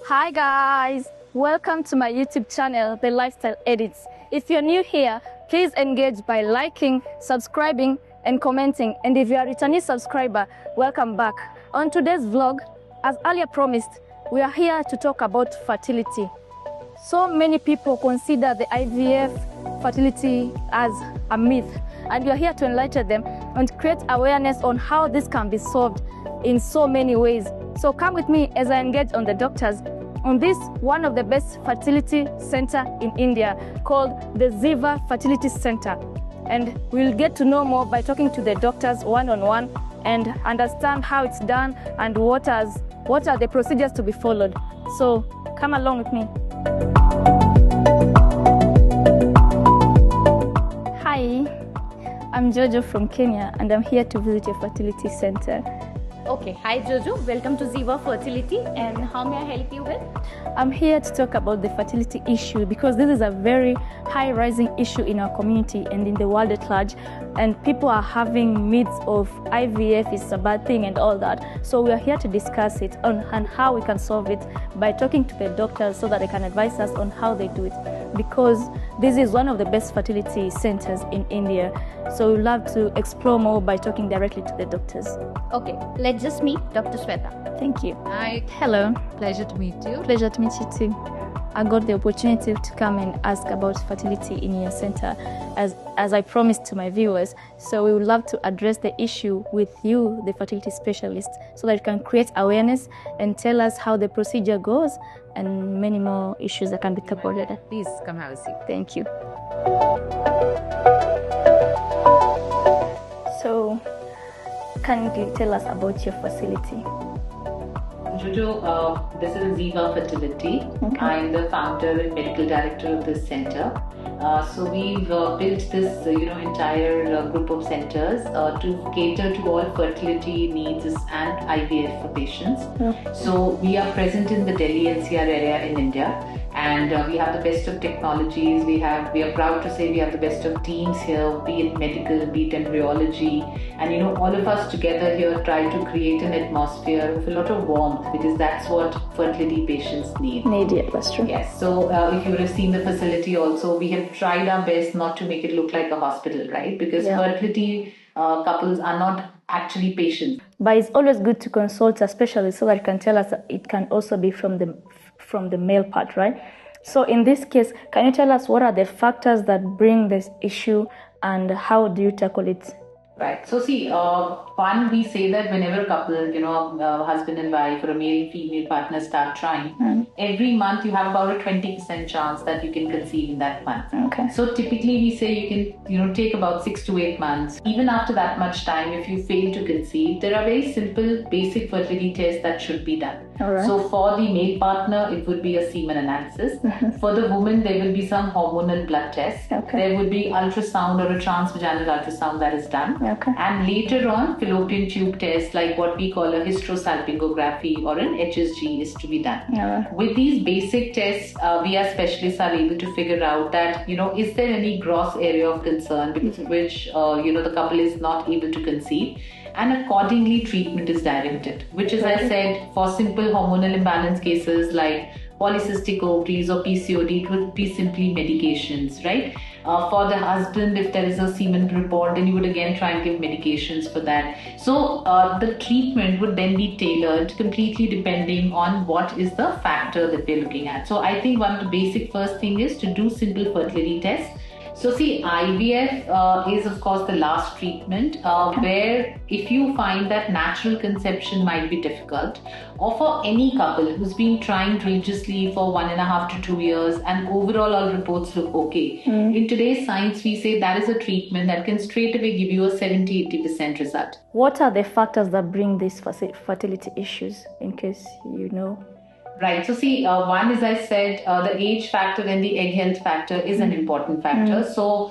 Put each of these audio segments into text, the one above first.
Hi guys, welcome to my YouTube channel, The Lifestyle Edits. If you're new here, please engage by liking, subscribing and commenting. And if you're a returning subscriber, welcome back. On today's vlog, as earlier promised, we are here to talk about fertility. So many people consider the IVF fertility as a myth, and we are here to enlighten them and create awareness on how this can be solved in so many ways. So come with me as I engage on the doctors on this one of the best fertility center in India called the Ivf Fertility Center. And we'll get to know more by talking to the doctors one-on-one and understand how it's done and what are the procedures to be followed. So come along with me. Hi, I'm Jojo from Kenya and I'm here to visit your fertility center. Okay, hi Jojo, welcome to Ivf Fertility, and how may I help you with? I'm here to talk about the fertility issue because this is a very high rising issue in our community and in the world at large, and people are having myths of IVF is a bad thing and all that. So we are here to discuss it and how we can solve it by talking to the doctors so that they can advise us on how they do it, because this is one of the best fertility centers in India. So we'd love to explore more by talking directly to the doctors. Okay, let's just meet Dr. Sweta. Thank you. Hi. Hello. Pleasure to meet you. Pleasure to meet you too. I got the opportunity to come and ask about fertility in your center as I promised to my viewers. So we would love to address the issue with you, the fertility specialist, so that you can create awareness and tell us how the procedure goes and many more issues that can be tackled. Please come have a seat. Thank you. So, can you tell us about your facility? Jojo, this is Ivf Fertility. Okay. I'm the founder and medical director of this center. So we've built this, entire group of centers to cater to all fertility needs and IVF for patients. Yeah. So we are present in the Delhi NCR area in India, and we have the best of technologies. We are proud to say we have the best of teams here, be it medical, be it embryology, and all of us together here try to create an atmosphere of a lot of warmth, because that's what fertility patients need. Yeah, that's true. Yes. So if you would have seen the facility also, we have tried our best not to make it look like a hospital, right? Because fertility couples are not actually patients. But it's always good to consult a specialist so that it can tell us that it can also be from the male part, right? So in this case, can you tell us what are the factors that bring this issue and how do you tackle it? Right. So see, one, we say that whenever a couple, husband and wife or a male and female partner start trying, every month you have about a 20% chance that you can conceive in that month. Okay. So typically we say you can, take about 6 to 8 months. Even after that much time, if you fail to conceive, there are very simple basic fertility tests that should be done. All right. So for the male partner, it would be a semen analysis. For the woman, there will be some hormonal blood tests. Okay. There would be ultrasound or a transvaginal ultrasound that is done. Okay. And later on, fallopian tube test, like what we call a hysterosalpingography or an HSG, is to be done. Yeah. With these basic tests, we as specialists are able to figure out that, is there any gross area of concern because of which, the couple is not able to conceive. And accordingly, treatment is directed, which, as I said, for simple hormonal imbalance cases like polycystic ovaries or PCOD, it would be simply medications, right? For the husband, if there is a semen report, then you would again try and give medications for that. So the treatment would then be tailored completely depending on what is the factor that we're looking at. So I think one of the basic first thing is to do simple fertility tests. So see, IVF is of course the last treatment where if you find that natural conception might be difficult, or for any couple who's been trying religiously for 1.5 to 2 years and overall all reports look okay, in today's science we say that is a treatment that can straight away give you a 70-80% result. What are the factors that bring these fertility issues, in case you know? Right. So see, one, as I said, the age factor and the egg health factor is an important factor. So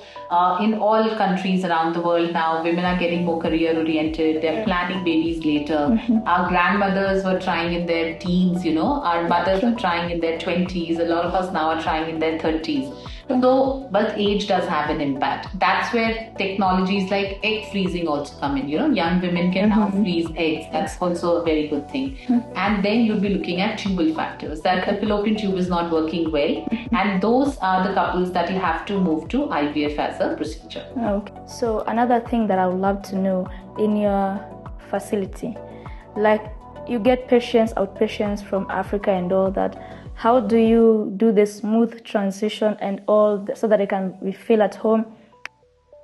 in all countries around the world now, women are getting more career oriented. They're planning babies later. Our grandmothers were trying in their teens, our mothers were trying in their 20s. A lot of us now are trying in their 30s. So, but age does have an impact. That's where technologies like egg freezing also come in. Young women can now freeze eggs. That's also a very good thing. And then you'll be looking at tubal factors. That the fallopian tube is not working well, and those are the couples that you have to move to IVF as a procedure. Okay. So another thing that I would love to know in your facility, like you get patients, outpatients from Africa and all that. How do you do the smooth transition and all so that they can feel at home?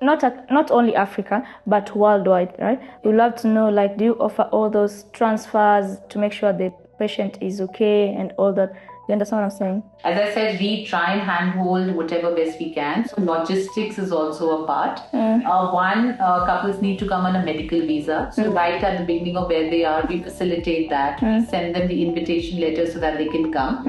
Not only Africa, but worldwide, right? We'd love to know, like, do you offer all those transfers to make sure the patient is okay and all that? You understand what I'm saying? As I said, we try and handhold whatever best we can. So logistics is also a part. Couples need to come on a medical visa. So right at the beginning of where they are, we facilitate that. We send them the invitation letter so that they can come.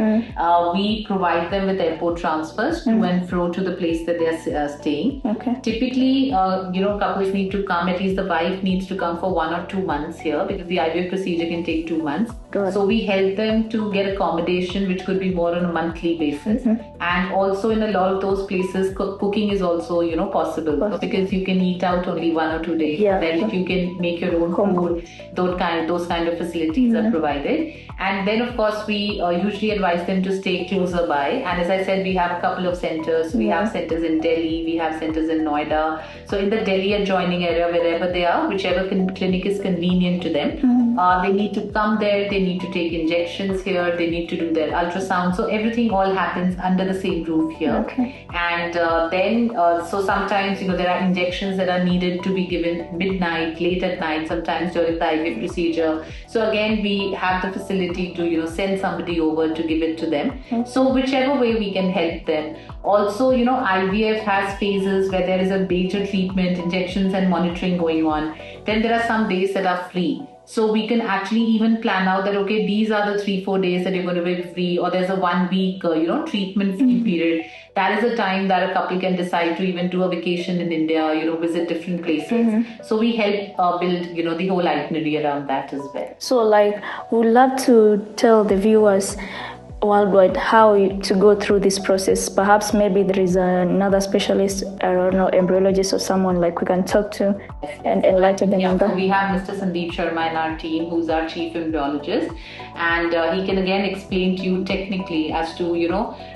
We provide them with airport transfers to and fro to the place that they are staying. Okay. Typically, couples need to come. At least the wife needs to come for 1 or 2 months here because the IVF procedure can take 2 months. Good. So we help them to get accommodation, which could be more on a monthly basis. And also in a lot of those places, cooking is also, possible because you can eat out only 1 or 2 days. Yeah. Then if you can make your own food, those kind of facilities are provided. And then of course we usually advise them to stay closer by. And as I said, we have a couple of centers. We have centers in Delhi, we have centers in Noida. So in the Delhi adjoining area, wherever they are, whichever clinic is convenient to them, they need to come there, they need to take injections here, they need to do their ultrasound. So everything all happens under the same roof here. Okay. And so sometimes, there are injections that are needed to be given midnight, late at night, sometimes during the IVF procedure. So again, we have the facility to, send somebody over to give it to them. So whichever way we can help them. Also, IVF has phases where there is a major treatment, injections and monitoring going on. Then there are some days that are free. So we can actually even plan out that, okay, these are the 3-4 days that you're going to be free, or there's a 1 week, treatment free period. That is a time that a couple can decide to even do a vacation in India, visit different places. So we help build, the whole itinerary around that as well. So, we'd love to tell the viewers worldwide how to go through this process. Perhaps maybe there is another specialist, I don't know, embryologist or someone we can talk to and enlighten them on that. We have Mr. Sandeep Sharma in our team, who's our chief embryologist, and he can again explain to you technically as to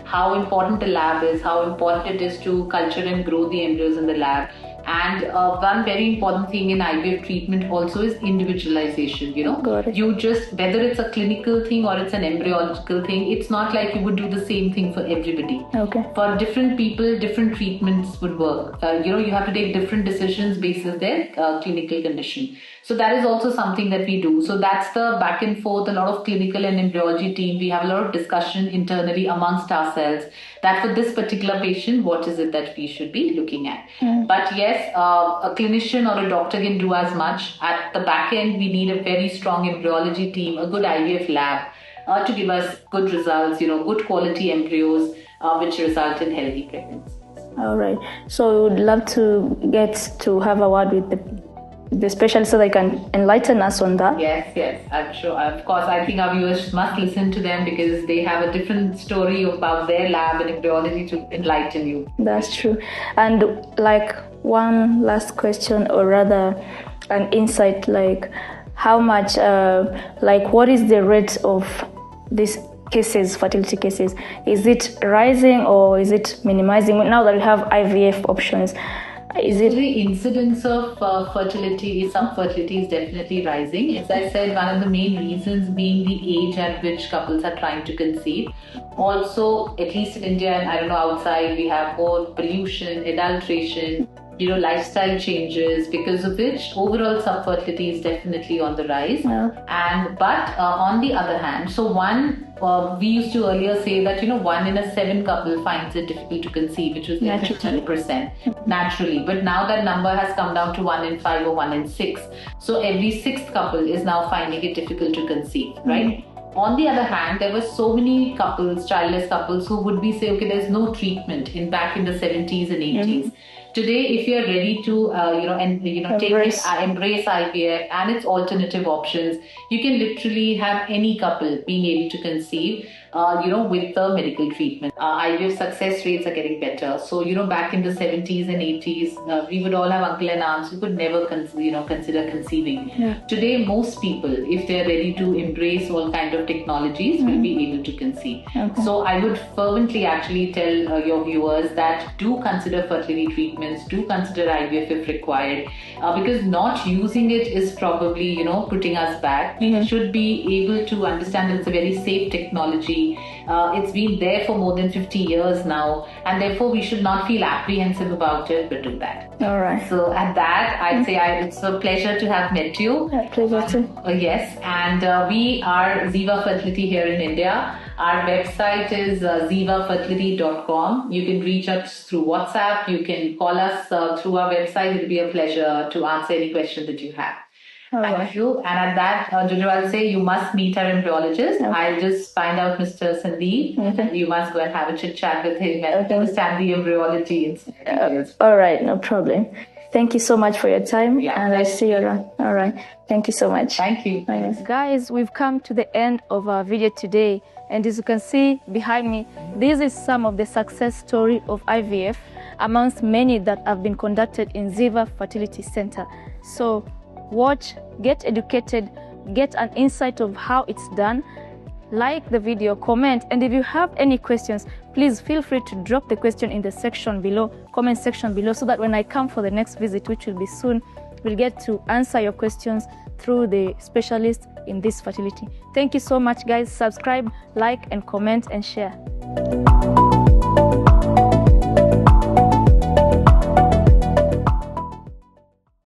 how important the lab is, how important it is to culture and grow the embryos in the lab. And one very important thing in IVF treatment also is individualization. You just, whether it's a clinical thing or it's an embryological thing, it's not like you would do the same thing for everybody. Okay. For different people, different treatments would work. You have to take different decisions based on their clinical condition. So that is also something that we do. So that's the back and forth. A lot of clinical and embryology team, we have a lot of discussion internally amongst ourselves that for this particular patient, what is it that we should be looking at? But yes, a clinician or a doctor can do as much. At the back end, we need a very strong embryology team, a good IVF lab to give us good results, good quality embryos which result in healthy pregnancies. All right. So we would love to get to have a word with the specialist so they can enlighten us on that. Yes, I'm sure. Of course, I think our viewers must listen to them because they have a different story about their lab and embryology to enlighten you. That's true. And one last question, or rather an insight, how much, what is the rate of these cases, fertility cases? Is it rising or is it minimizing now that we have IVF options? The incidence of fertility is definitely rising. As I said, one of the main reasons being the age at which couples are trying to conceive. Also, at least in India and I don't know outside, we have more pollution, adulteration, lifestyle changes, because of which overall subfertility is definitely on the rise. But on the other hand, we used to earlier say that 1 in 7 couple finds it difficult to conceive, which was 50% naturally. But now that number has come down to 1 in 5 or 1 in 6. So every 6th couple is now finding it difficult to conceive, right? On the other hand, there were so many couples, childless couples, who would be say, okay, there's no treatment back in the 70s and 80s. Today, if you're ready to, embrace IVF and its alternative options, you can literally have any couple being able to conceive, with the medical treatment. IVF success rates are getting better. So, back in the 70s and 80s, we would all have uncle and aunts who could never, consider conceiving. Yeah. Today, most people, if they're ready to embrace all kind of technologies, will be able to conceive. Okay. So, I would fervently actually tell your viewers that do consider fertility treatments, do consider IVF if required, because not using it is probably, putting us back. We should be able to understand that it's a very safe technology. It's been there for more than 50 years now, and therefore we should not feel apprehensive about it, but do that. All right. So at that, I'd say it's a pleasure to have met you. Pleasure too. Yes, and we are Ziva Fertility here in India. Our website is zivafertility.com. You can reach us through WhatsApp. You can call us through our website. It'll be a pleasure to answer any question that you have. Thank you. And at that, Jojo, I'll say you must meet our embryologist. Okay. I'll just find out Mr. Sandeep. Okay. You must go and have a chit chat with him and understand the embryology. All right, no problem. Thank you so much for your time, and I'll see you around. All right. Thank you so much. Thank you. Guys, we've come to the end of our video today. And as you can see behind me, this is some of the success story of IVF amongst many that have been conducted in Ziva Fertility Center. So watch, get educated, get an insight of how it's done. Like the video, comment, and if you have any questions, please feel free to drop the question in the section below, comment section below, so that when I come for the next visit, which will be soon, we'll get to answer your questions through the specialist in this fertility. Thank you so much, guys. Subscribe, like, and comment, and share.